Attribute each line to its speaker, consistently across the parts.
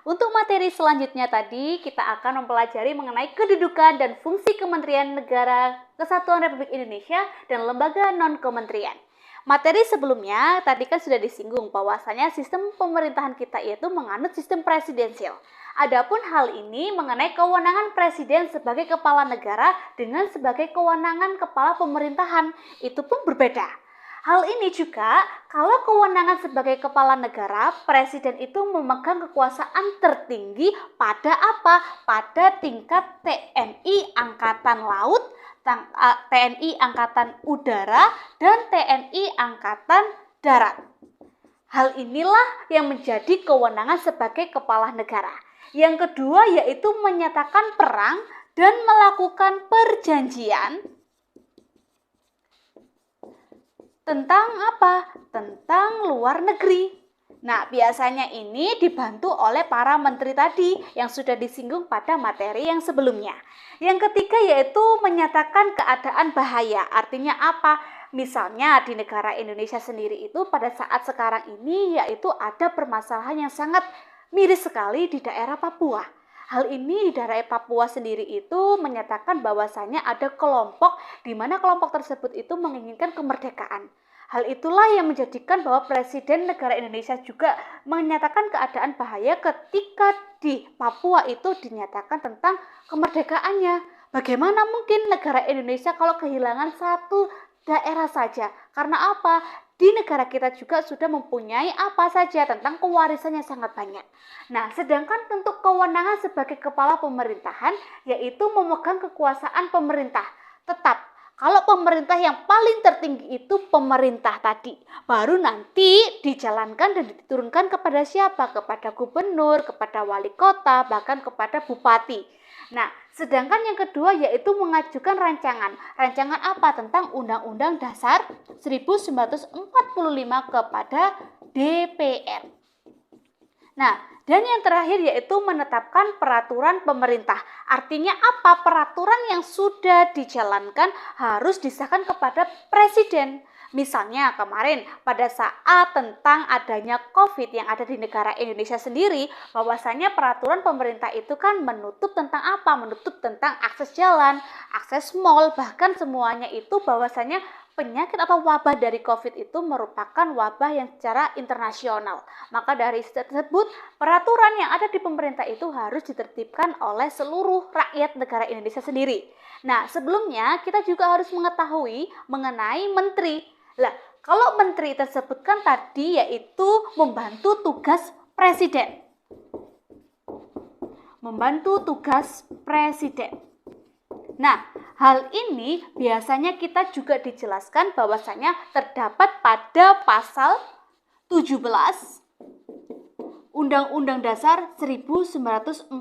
Speaker 1: Untuk materi selanjutnya tadi, kita akan mempelajari mengenai kedudukan dan fungsi Kementerian Negara Kesatuan Republik Indonesia dan lembaga non-kementerian. Materi sebelumnya tadi kan sudah disinggung bahwasanya sistem pemerintahan kita itu menganut sistem presidensial. Adapun hal ini mengenai kewenangan presiden sebagai kepala negara dengan sebagai kewenangan kepala pemerintahan, itu pun berbeda. Hal ini juga kalau kewenangan sebagai kepala negara, presiden itu memegang kekuasaan tertinggi pada apa? Pada tingkat TNI Angkatan Laut, TNI Angkatan Udara, dan TNI Angkatan Darat. Hal inilah yang menjadi kewenangan sebagai kepala negara. Yang kedua yaitu menyatakan perang dan melakukan perjanjian tentang apa? Tentang luar negeri. Nah, biasanya ini dibantu oleh para menteri tadi yang sudah disinggung pada materi yang sebelumnya. Yang ketiga yaitu menyatakan keadaan bahaya. Artinya apa? Misalnya di negara Indonesia sendiri itu pada saat sekarang ini yaitu ada permasalahan yang sangat miris sekali di daerah Papua. Hal ini di daerah Papua sendiri itu menyatakan bahwasanya ada kelompok di mana kelompok tersebut itu menginginkan kemerdekaan. Hal itulah yang menjadikan bahwa Presiden negara Indonesia juga menyatakan keadaan bahaya ketika di Papua itu dinyatakan tentang kemerdekaannya. Bagaimana mungkin negara Indonesia kalau kehilangan satu daerah saja? Karena apa? Di negara kita juga sudah mempunyai apa saja tentang kewarisan yang sangat banyak. Nah, sedangkan untuk kewenangan sebagai kepala pemerintahan yaitu memegang kekuasaan pemerintah. Tetap kalau pemerintah yang paling tertinggi itu pemerintah tadi, baru nanti dijalankan dan diturunkan kepada siapa? Kepada gubernur, kepada wali kota, bahkan kepada bupati. Nah, sedangkan yang kedua yaitu mengajukan rancangan. Rancangan apa? Tentang Undang-Undang Dasar 1945 kepada DPR. Nah, dan yang terakhir yaitu menetapkan peraturan pemerintah. Artinya apa? Peraturan yang sudah dijalankan harus disahkan kepada presiden. Misalnya kemarin pada saat tentang adanya COVID yang ada di negara Indonesia sendiri, bahwasanya peraturan pemerintah itu kan menutup tentang apa? Menutup tentang akses jalan, akses mal, bahkan semuanya itu bahwasanya penyakit atau wabah dari COVID itu merupakan wabah yang secara internasional. Maka dari tersebut, peraturan yang ada di pemerintah itu harus ditertibkan oleh seluruh rakyat negara Indonesia sendiri. Nah, sebelumnya kita juga harus mengetahui mengenai menteri. Lah, kalau menteri tersebut kan tadi yaitu membantu tugas presiden. Membantu tugas presiden. Nah, hal ini biasanya kita juga dijelaskan bahwasanya terdapat pada pasal 17 Undang-Undang Dasar 1945.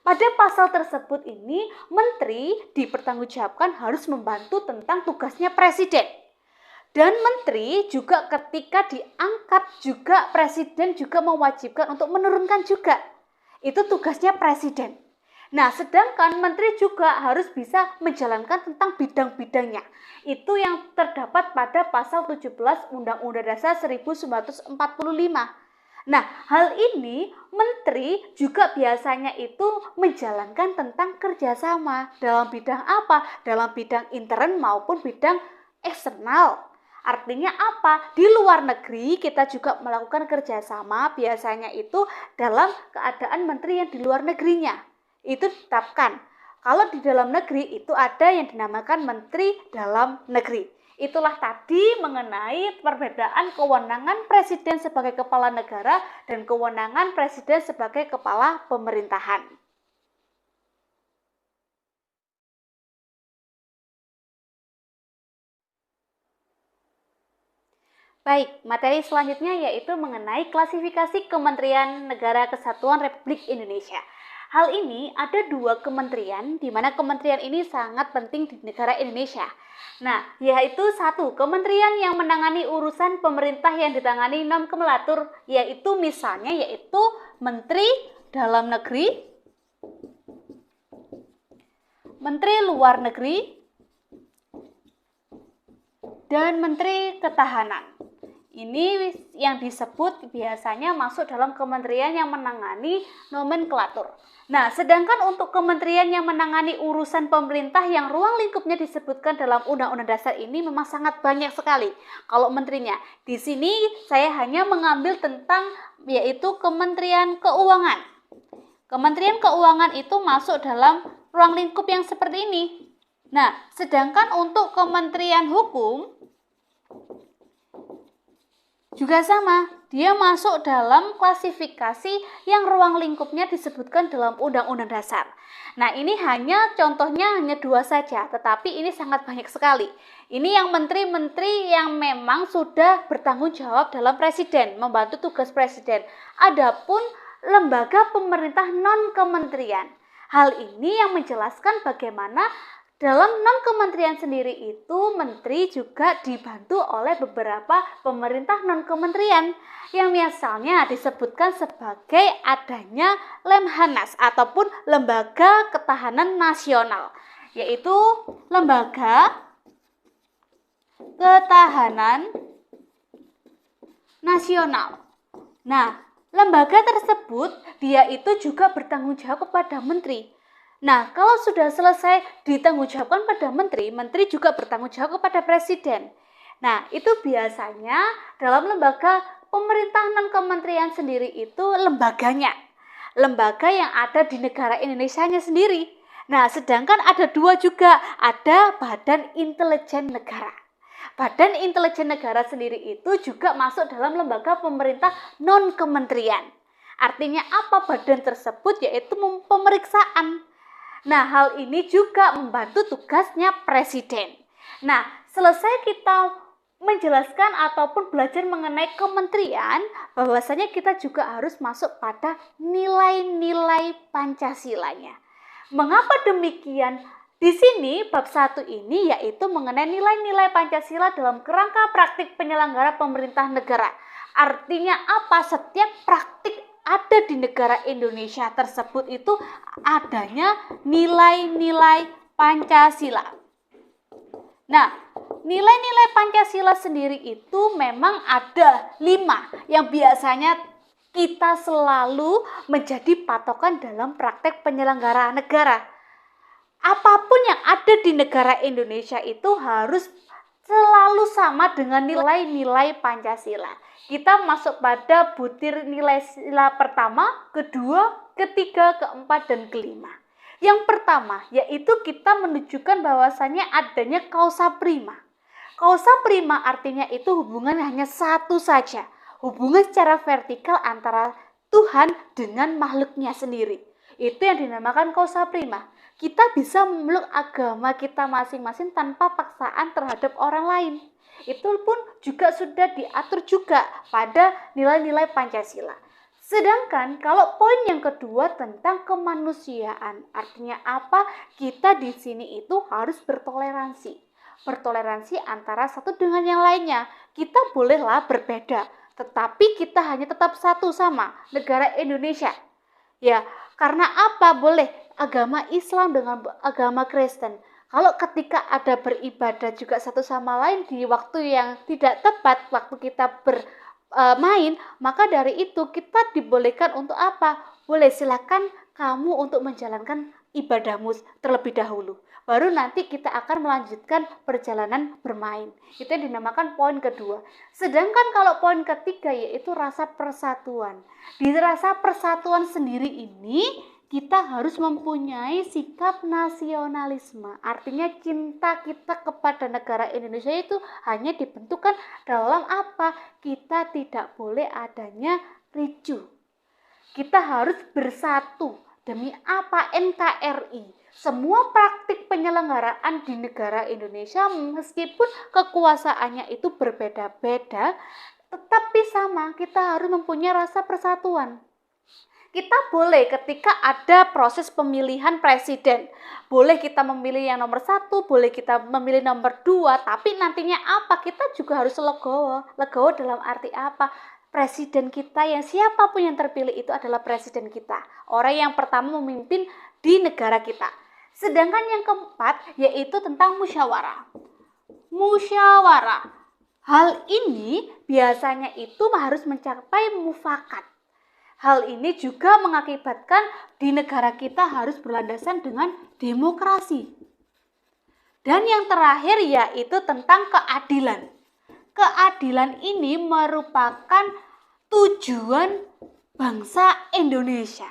Speaker 1: Pada pasal tersebut ini, menteri dipertanggungjawabkan harus membantu tentang tugasnya presiden. Dan menteri juga ketika diangkat juga presiden juga mewajibkan untuk menurunkan juga. Itu tugasnya presiden. Nah, sedangkan menteri juga harus bisa menjalankan tentang bidang-bidangnya. Itu yang terdapat pada pasal 17 Undang-Undang Dasar 1945. Nah, hal ini menteri juga biasanya itu menjalankan tentang kerjasama dalam bidang apa? Dalam bidang intern maupun bidang eksternal. Artinya apa? Di luar negeri kita juga melakukan kerjasama biasanya itu dalam keadaan menteri yang di luar negerinya. Itu ditetapkan. Kalau di dalam negeri itu ada yang dinamakan Menteri Dalam Negeri. Itulah tadi mengenai perbedaan kewenangan presiden sebagai kepala negara dan kewenangan presiden sebagai kepala pemerintahan. Baik, materi selanjutnya yaitu mengenai klasifikasi Kementerian Negara Kesatuan Republik Indonesia. Hal ini ada dua kementerian, di mana kementerian ini sangat penting di negara Indonesia. Nah, yaitu satu, kementerian yang menangani urusan pemerintah yang ditangani nomenklatur, yaitu misalnya yaitu Menteri Dalam Negeri, Menteri Luar Negeri, dan Menteri Ketahanan. Ini yang disebut biasanya masuk dalam kementerian yang menangani nomenklatur. Nah, sedangkan untuk kementerian yang menangani urusan pemerintah yang ruang lingkupnya disebutkan dalam Undang-Undang Dasar ini memang sangat banyak sekali kalau menterinya. Di sini saya hanya mengambil tentang yaitu Kementerian Keuangan. Kementerian Keuangan itu masuk dalam ruang lingkup yang seperti ini. Nah, sedangkan untuk Kementerian Hukum juga sama, dia masuk dalam klasifikasi yang ruang lingkupnya disebutkan dalam Undang-Undang Dasar. Nah, ini contohnya hanya 2 saja, tetapi ini sangat banyak sekali. Ini yang menteri-menteri yang memang sudah bertanggung jawab dalam presiden, membantu tugas presiden. Adapun lembaga pemerintah non-kementerian. Hal ini yang menjelaskan bagaimana dalam non-kementerian sendiri itu menteri juga dibantu oleh beberapa pemerintah non-kementerian yang misalnya disebutkan sebagai adanya Lemhanas ataupun Lembaga Ketahanan Nasional, yaitu Lembaga Ketahanan Nasional. Nah, lembaga tersebut dia itu juga bertanggung jawab kepada menteri. Nah, kalau sudah selesai ditanggungjawabkan pada menteri, menteri juga bertanggung jawab kepada presiden. Nah, itu biasanya dalam lembaga pemerintah non-kementerian sendiri itu lembaganya. Lembaga yang ada di negara Indonesianya sendiri. Nah, sedangkan ada 2 juga, ada Badan Intelijen Negara. Badan Intelijen Negara sendiri itu juga masuk dalam lembaga pemerintah non-kementerian. Artinya apa badan tersebut? Yaitu pemeriksaan. Nah, hal ini juga membantu tugasnya presiden. Nah, selesai kita menjelaskan ataupun belajar mengenai kementerian, bahwasanya kita juga harus masuk pada nilai-nilai Pancasilanya. Mengapa demikian? Di sini bab 1 ini yaitu mengenai nilai-nilai Pancasila dalam kerangka praktik penyelenggara pemerintah negara. Artinya apa? Setiap praktik ada di negara Indonesia tersebut itu adanya nilai-nilai Pancasila. Nah, nilai-nilai Pancasila sendiri itu memang ada 5 yang biasanya kita selalu menjadi patokan dalam praktek penyelenggaraan negara. Apapun yang ada di negara Indonesia itu harus selalu sama dengan nilai-nilai Pancasila. Kita masuk pada butir nilai sila pertama, kedua, ketiga, keempat, dan kelima. Yang pertama, yaitu kita menunjukkan bahwasannya adanya causa prima. Causa prima artinya itu hubungan hanya satu saja. Hubungan secara vertikal antara Tuhan dengan makhluknya sendiri. Itu yang dinamakan causa prima. Kita bisa memeluk agama kita masing-masing tanpa paksaan terhadap orang lain. Itu pun juga sudah diatur juga pada nilai-nilai Pancasila. Sedangkan kalau poin yang kedua tentang kemanusiaan, artinya apa? Kita di sini itu harus bertoleransi. Bertoleransi antara satu dengan yang lainnya. Kita bolehlah berbeda, tetapi kita hanya tetap satu sama negara Indonesia. Ya, karena apa? Boleh agama Islam dengan agama Kristen. Kalau ketika ada beribadah juga satu sama lain di waktu yang tidak tepat, waktu kita bermain, maka dari itu kita dibolehkan untuk apa? Boleh, silakan kamu untuk menjalankan ibadahmu terlebih dahulu. Baru nanti kita akan melanjutkan perjalanan bermain. Itu yang dinamakan poin kedua. Sedangkan kalau poin ketiga yaitu rasa persatuan. Di rasa persatuan sendiri ini kita harus mempunyai sikap nasionalisme. Artinya cinta kita kepada negara Indonesia itu hanya dibentukkan dalam apa? Kita tidak boleh adanya ricuh. Kita harus bersatu. Demi apa? NKRI. Semua praktik penyelenggaraan di negara Indonesia meskipun kekuasaannya itu berbeda-beda, tetapi sama, kita harus mempunyai rasa persatuan. Kita boleh ketika ada proses pemilihan presiden, boleh kita memilih yang nomor 1, boleh kita memilih nomor 2, tapi nantinya apa? Kita juga harus legowo. Legowo dalam arti apa? Presiden kita yang siapapun yang terpilih itu adalah presiden kita. Orang yang pertama memimpin di negara kita. Sedangkan yang keempat yaitu tentang musyawarah. Musyawarah. Hal ini biasanya itu harus mencapai mufakat. Hal ini juga mengakibatkan di negara kita harus berlandasan dengan demokrasi. Dan yang terakhir yaitu tentang keadilan. Keadilan ini merupakan tujuan bangsa Indonesia.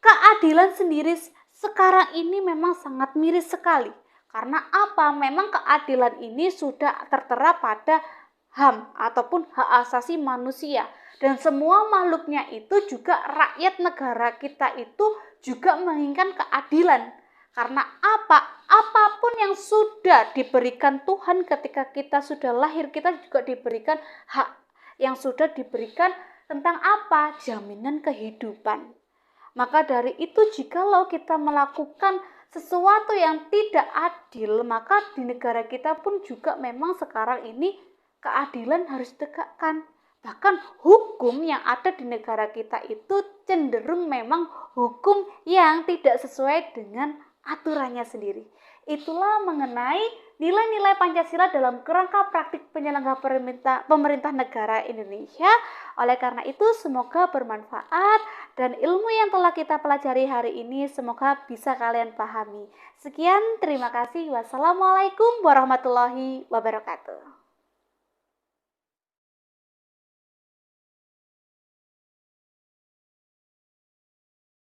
Speaker 1: Keadilan sendiri sekarang ini memang sangat miris sekali. Karena apa? Memang keadilan ini sudah tertera pada HAM ataupun hak asasi manusia. Dan semua makhluknya itu juga rakyat negara kita itu juga menginginkan keadilan. Karena apa? Apapun yang sudah diberikan Tuhan ketika kita sudah lahir, kita juga diberikan hak yang sudah diberikan tentang apa? Jaminan kehidupan. Maka dari itu jikalau kita melakukan sesuatu yang tidak adil, maka di negara kita pun juga memang sekarang ini keadilan harus ditegakkan. Bahkan hukum yang ada di negara kita itu cenderung memang hukum yang tidak sesuai dengan aturannya sendiri. Itulah mengenai nilai-nilai Pancasila dalam kerangka praktik penyelenggara pemerintah negara Indonesia. Oleh karena itu semoga bermanfaat dan ilmu yang telah kita pelajari hari ini semoga bisa kalian pahami. Sekian, terima kasih. Wassalamualaikum warahmatullahi wabarakatuh.